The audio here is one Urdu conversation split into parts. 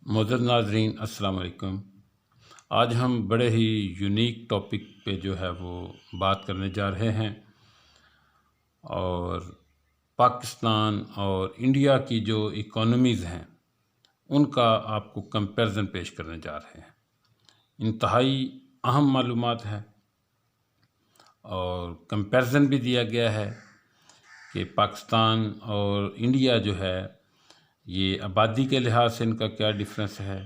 معزز ناظرین السلام علیکم۔ آج ہم بڑے ہی یونیک ٹاپک پہ جو ہے وہ بات کرنے جا رہے ہیں، اور پاکستان اور انڈیا کی جو اکانومیز ہیں ان کا آپ کو کمپیرزن پیش کرنے جا رہے ہیں۔ انتہائی اہم معلومات ہے اور کمپیرزن بھی دیا گیا ہے کہ پاکستان اور انڈیا جو ہے یہ آبادی کے لحاظ سے ان کا کیا ڈفرینس ہے،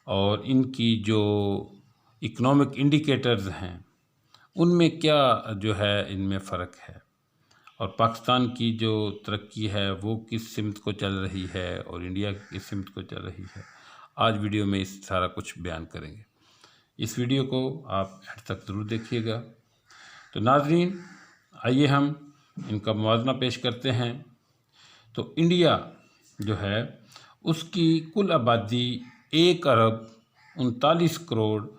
اور ان کی جو اکنامک انڈیکیٹرز ہیں ان میں کیا جو ہے ان میں فرق ہے، اور پاکستان کی جو ترقی ہے وہ کس سمت کو چل رہی ہے اور انڈیا کس سمت کو چل رہی ہے۔ آج ویڈیو میں اس سارا کچھ بیان کریں گے۔ اس ویڈیو کو آپ اینڈ تک ضرور دیکھیے گا۔ تو ناظرین آئیے ہم ان کا موازنہ پیش کرتے ہیں۔ تو انڈیا جو ہے اس کی کل آبادی 1,39,40,00,00,000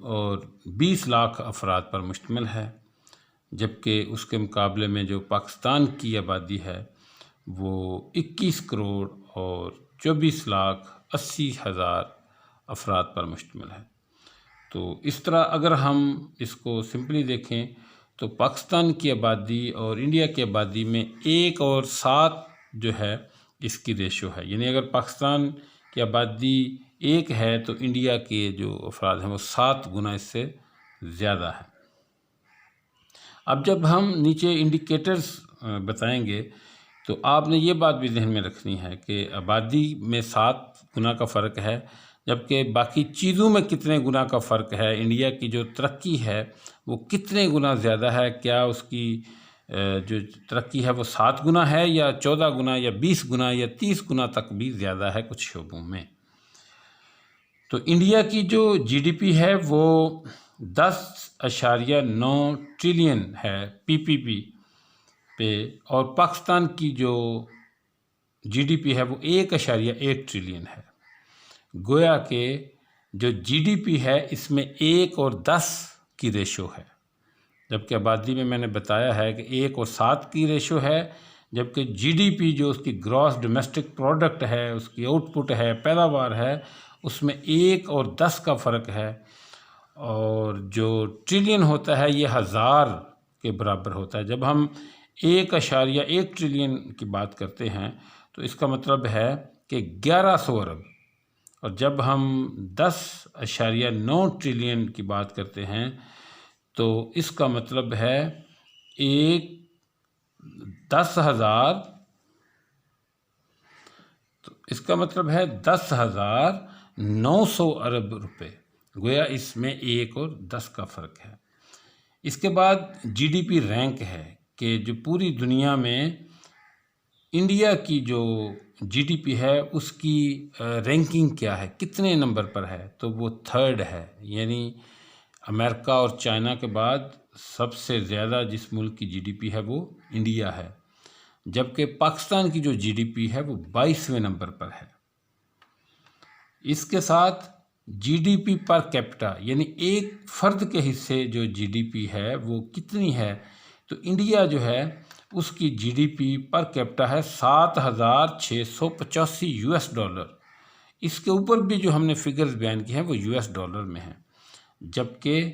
اور 20 لاکھ افراد پر مشتمل ہے، جبکہ اس کے مقابلے میں جو پاکستان کی آبادی ہے وہ 21 کروڑ اور 24,80,000 افراد پر مشتمل ہے۔ تو اس طرح اگر ہم اس کو سمپلی دیکھیں تو پاکستان کی آبادی اور انڈیا کی آبادی میں 1 اور 7 جو ہے اس کی ریشو ہے، یعنی اگر پاکستان کی آبادی 1 ہے تو انڈیا کے جو افراد ہیں وہ 7 گنا اس سے زیادہ ہے۔ اب جب ہم نیچے انڈیکیٹرز بتائیں گے تو آپ نے یہ بات بھی ذہن میں رکھنی ہے کہ آبادی میں 7 گنا کا فرق ہے، جبکہ باقی چیزوں میں کتنے گنا کا فرق ہے۔ انڈیا کی جو ترقی ہے وہ کتنے گنا زیادہ ہے، کیا اس کی جو ترقی ہے وہ 7 گنا ہے یا 14 گنا یا 20 گنا یا 30 گنا تک بھی زیادہ ہے کچھ شعبوں میں۔ تو انڈیا کی جو جی ڈی پی ہے وہ 10.9 ٹریلین ہے پی پی پی پہ، اور پاکستان کی جو جی ڈی پی ہے وہ 1.1 ٹریلین ہے۔ گویا کہ جو جی ڈی پی ہے اس میں 1 اور 10 کی ریشو ہے، جبکہ آبادی میں نے بتایا ہے کہ 1 اور 7 کی ریشو ہے، جبکہ جی ڈی پی جو اس کی گراس ڈومیسٹک پروڈکٹ ہے، اس کی آؤٹ پٹ ہے، پیداوار ہے، اس میں 1 اور 10 کا فرق ہے، اور جو ٹریلین ہوتا ہے یہ 1000 کے برابر ہوتا ہے۔ جب ہم 1.1 ٹریلین کی بات کرتے ہیں تو اس کا مطلب ہے کہ 1100 ارب، اور جب ہم 10.9 ٹریلین کی بات کرتے ہیں تو اس کا مطلب ہے 10,000، تو اس کا مطلب ہے 10,900 ارب روپے۔ گویا اس میں 1 اور 10 کا فرق ہے۔ اس کے بعد جی ڈی پی رینک ہے کہ جو پوری دنیا میں انڈیا کی جو جی ڈی پی ہے اس کی رینکنگ کیا ہے، کتنے نمبر پر ہے، تو وہ 3rd ہے، یعنی امریکہ اور چائنا کے بعد سب سے زیادہ جس ملک کی جی ڈی پی ہے وہ انڈیا ہے، جبکہ پاکستان کی جو جی ڈی پی ہے وہ 22ویں نمبر پر ہے۔ اس کے ساتھ G D P per capita, یعنی ایک فرد کے حصے جو جی ڈی پی ہے وہ کتنی ہے، تو انڈیا جو ہے اس کی G D P per capita ہے 7,685 $۔ اس کے اوپر بھی جو ہم نے فگرز بیان کی ہیں وہ $۔ میں ہیں، جبکہ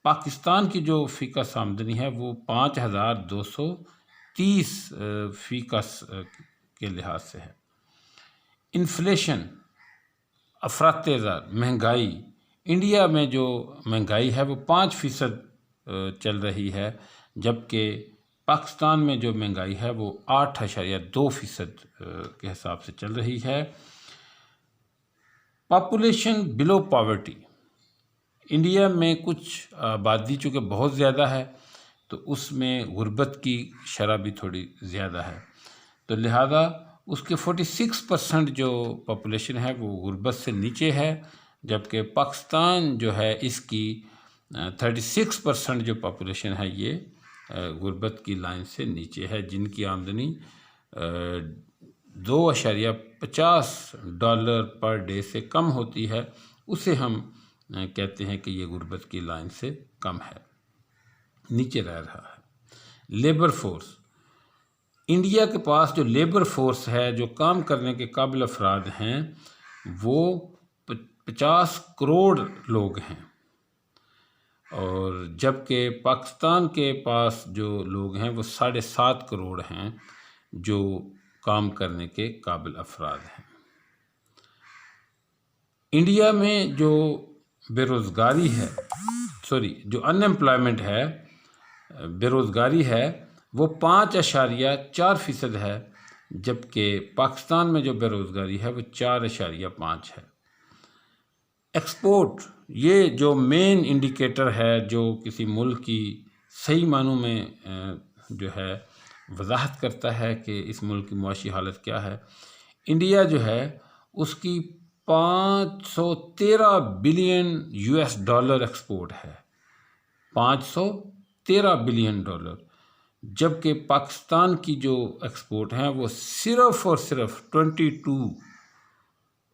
پاکستان کی جو فی کس آمدنی ہے وہ 5,230 فی کس کے لحاظ سے ہے۔ انفلیشن، افراط زر، مہنگائی، انڈیا میں جو مہنگائی ہے وہ 5% چل رہی ہے، جبکہ پاکستان میں جو مہنگائی ہے وہ 8.2% کے حساب سے چل رہی ہے۔ پاپولیشن بلو پاورٹی، انڈیا میں کچھ آبادی چونکہ بہت زیادہ ہے تو اس میں غربت کی شرح بھی تھوڑی زیادہ ہے، تو لہذا اس کے 46% جو پاپولیشن ہے وہ غربت سے نیچے ہے، جبکہ پاکستان جو ہے اس کی 36% جو پاپولیشن ہے یہ غربت کی لائن سے نیچے ہے، جن کی آمدنی $2.50 پر ڈے سے کم ہوتی ہے، اسے ہم کہتے ہیں کہ یہ غربت کی لائن سے کم ہے۔ نیچے رہ رہا ہے۔ لیبر فورس، انڈیا کے پاس جو لیبر فورس ہے، جو کام کرنے کے قابل افراد ہیں، وہ 50 کروڑ لوگ ہیں، اور جبکہ پاکستان کے پاس جو لوگ ہیں وہ 7.5 کروڑ ہیں جو کام کرنے کے قابل افراد ہیں۔ انڈیا میں جو بے روزگاری ہے، جو ان ایمپلائمنٹ ہے، بے روزگاری ہے، وہ 5.4% ہے، جبکہ پاکستان میں جو بے روزگاری ہے وہ 4.5 ہے۔ ایکسپورٹ، یہ جو مین انڈیکیٹر ہے جو کسی ملک کی صحیح معنوں میں جو ہے وضاحت کرتا ہے کہ اس ملک کی معاشی حالت کیا ہے، انڈیا جو ہے اس کی 513 بلین $US ایکسپورٹ ہے، 513 بلین $، جبکہ پاکستان کی جو ایکسپورٹ ہیں وہ صرف اور صرف 22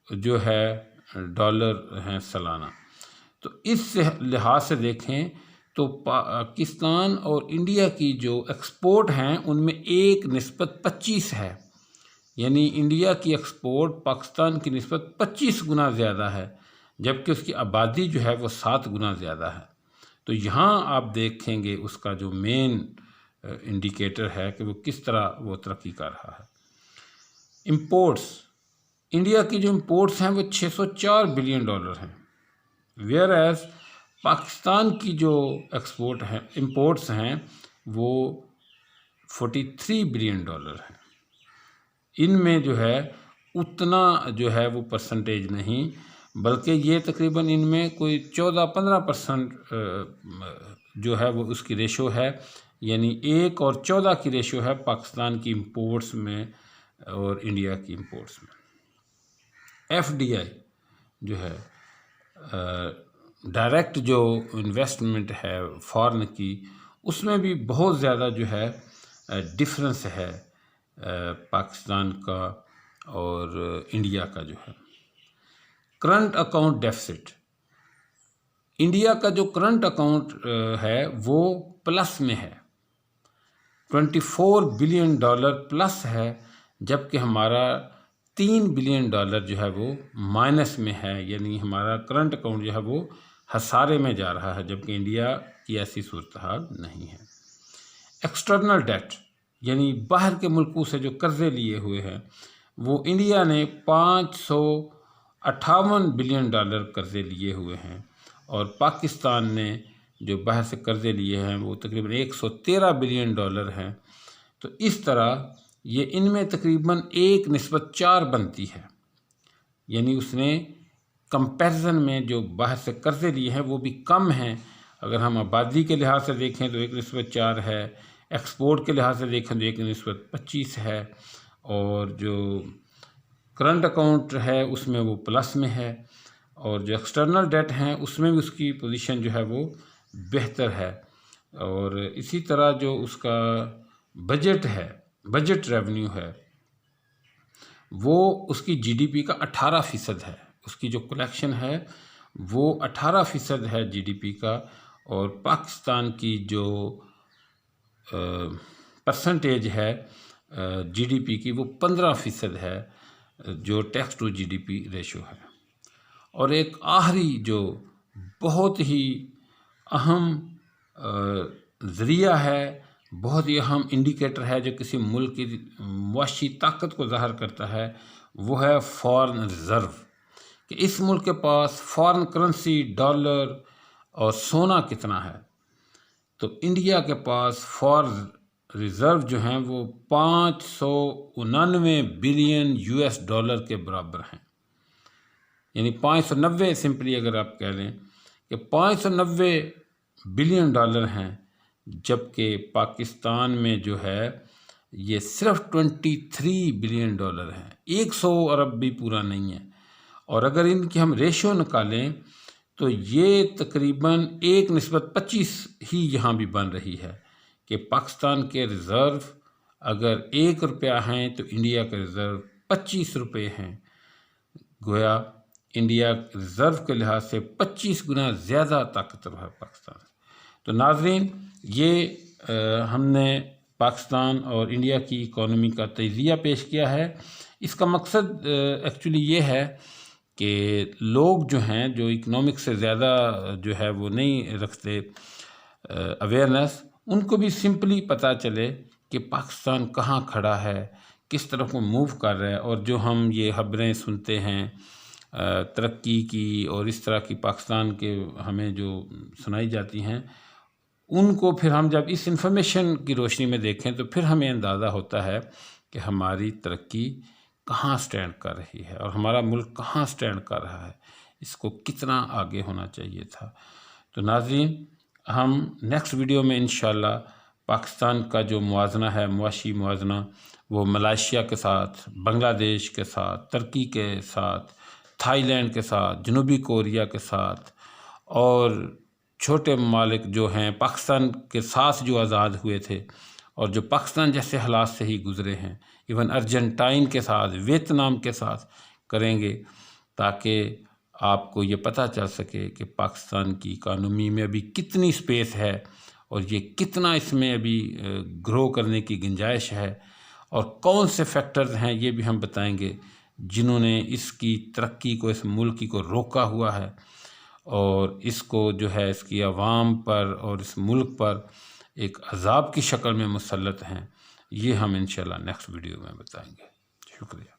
جو ہے ڈالر ہیں سالانہ۔ تو اس لحاظ سے دیکھیں تو پاکستان اور انڈیا کی جو ایکسپورٹ ہیں ان میں 1:25 ہے، یعنی انڈیا کی ایکسپورٹ پاکستان کی نسبت 25 گنا زیادہ ہے، جبکہ اس کی آبادی جو ہے وہ 7 گنا زیادہ ہے۔ تو یہاں آپ دیکھیں گے اس کا جو مین انڈیکیٹر ہے کہ وہ کس طرح وہ ترقی کر رہا ہے۔ امپورٹس، انڈیا کی جو امپورٹس ہیں وہ 604 بلین ڈالر ہیں، ویئر ایز پاکستان کی جو ایکسپورٹ ہیں امپورٹس ہیں وہ 43 بلین ڈالر ہیں۔ ان میں جو ہے اتنا جو ہے وہ پرسنٹیج نہیں، بلکہ یہ تقریباً ان میں کوئی 14-15% جو ہے وہ اس کی ریشو ہے، یعنی 1 اور 14 کی ریشو ہے پاکستان کی امپورٹس میں اور انڈیا کی امپورٹس میں۔ FDI جو ہے ڈائریکٹ جو انویسٹمنٹ ہے فارن کی، اس میں بھی بہت زیادہ جو ہے ڈفرنس ہے پاکستان کا اور انڈیا کا جو ہے۔ کرنٹ اکاؤنٹ ڈیفسٹ، انڈیا کا جو کرنٹ اکاؤنٹ ہے وہ پلس میں ہے، 24 بلین ڈالر پلس ہے، جبکہ ہمارا 3 بلین ڈالر جو ہے وہ مائنس میں ہے، یعنی ہمارا کرنٹ اکاؤنٹ جو ہے وہ خسارے میں جا رہا ہے، جبکہ انڈیا کی ایسی صورتحال نہیں ہے۔ ایکسٹرنل ڈیٹ، یعنی باہر کے ملکوں سے جو قرضے لیے ہوئے ہیں، وہ انڈیا نے 558 بلین ڈالر قرضے لیے ہوئے ہیں، اور پاکستان نے جو باہر سے قرضے لیے ہیں وہ تقریباً 113 بلین ڈالر ہیں۔ تو اس طرح یہ ان میں تقریباً 1:4 بنتی ہے، یعنی اس نے کمپیرزن میں جو باہر سے قرضے لیے ہیں وہ بھی کم ہیں۔ اگر ہم آبادی کے لحاظ سے دیکھیں تو 1:4 ہے، ایکسپورٹ کے لحاظ سے دیکھیں تو 1:25 ہے، اور جو کرنٹ اکاؤنٹ ہے اس میں وہ پلس میں ہے، اور جو ایکسٹرنل ڈیٹ ہیں اس میں بھی اس کی پوزیشن جو ہے وہ بہتر ہے۔ اور اسی طرح جو اس کا بجٹ ہے، بجٹ ریونیو ہے، وہ اس کی GDP کا 18% ہے، اس کی جو کلیکشن ہے وہ 18% ہے GDP کا، اور پاکستان کی جو پرسنٹیج ہے GDP کی وہ 15% ہے، جو ٹیکس ٹو GDP ریشو ہے۔ اور ایک آخری جو بہت ہی اہم ذریعہ ہے، بہت ہی اہم انڈیکیٹر ہے جو کسی ملک کی معاشی طاقت کو ظاہر کرتا ہے، وہ ہے فارن ریزرو، کہ اس ملک کے پاس فارن کرنسی ڈالر اور سونا کتنا ہے۔ تو انڈیا کے پاس فارن ریزرو جو ہیں وہ 599 بلین $US کے برابر ہیں، یعنی 590 سمپلی اگر آپ کہہ لیں کہ 590 بلین ڈالر ہیں، جبکہ پاکستان میں جو ہے یہ صرف 23 بلین ڈالر ہیں، 100 ارب بھی پورا نہیں ہے۔ اور اگر ان کی ہم ریشو نکالیں تو یہ تقریباً 1:25 ہی یہاں بھی بن رہی ہے، کہ پاکستان کے ریزرو اگر $1 ہیں تو انڈیا کے ریزرو $25 ہیں، گویا انڈیا ریزرو کے لحاظ سے 25 گنا زیادہ طاقتور ہے پاکستان۔ تو ناظرین، یہ ہم نے پاکستان اور انڈیا کی اکانومی کا تجزیہ پیش کیا ہے۔ اس کا مقصد ایکچولی یہ ہے کہ لوگ جو ہیں جو اکنامک سے زیادہ جو ہے وہ نہیں رکھتے اویئرنیس، ان کو بھی سمپلی پتہ چلے کہ پاکستان کہاں کھڑا ہے، کس طرف وہ موو کر رہا ہے۔ اور جو ہم یہ خبریں سنتے ہیں ترقی کی اور اس طرح کی پاکستان کے ہمیں جو سنائی جاتی ہیں، ان کو پھر ہم جب اس انفارمیشن کی روشنی میں دیکھیں تو پھر ہمیں اندازہ ہوتا ہے کہ ہماری ترقی کہاں سٹینڈ کر رہی ہے اور ہمارا ملک کہاں سٹینڈ کر رہا ہے، اس کو کتنا آگے ہونا چاہیے تھا۔ تو ناظرین، ہم نیکسٹ ویڈیو میں انشاءاللہ پاکستان کا جو موازنہ ہے، معاشی موازنہ، وہ ملائیشیا کے ساتھ، بنگلہ دیش کے ساتھ، ترکی کے ساتھ، تھائی لینڈ کے ساتھ، جنوبی کوریا کے ساتھ اور چھوٹے ممالک جو ہیں پاکستان کے ساتھ جو آزاد ہوئے تھے اور جو پاکستان جیسے حالات سے ہی گزرے ہیں، ایون ارجنٹائن کے ساتھ، ویتنام کے ساتھ کریں گے، تاکہ آپ کو یہ پتہ چل سکے کہ پاکستان کی اکانومی میں ابھی کتنی سپیس ہے اور یہ کتنا اس میں ابھی گرو کرنے کی گنجائش ہے، اور کون سے فیکٹرز ہیں یہ بھی ہم بتائیں گے جنہوں نے اس کی ترقی کو، اس ملک کو روکا ہوا ہے اور اس کو جو ہے اس کی عوام پر اور اس ملک پر ایک عذاب کی شکل میں مسلط ہیں۔ یہ ہم انشاءاللہ نیکسٹ ویڈیو میں بتائیں گے۔ شکریہ۔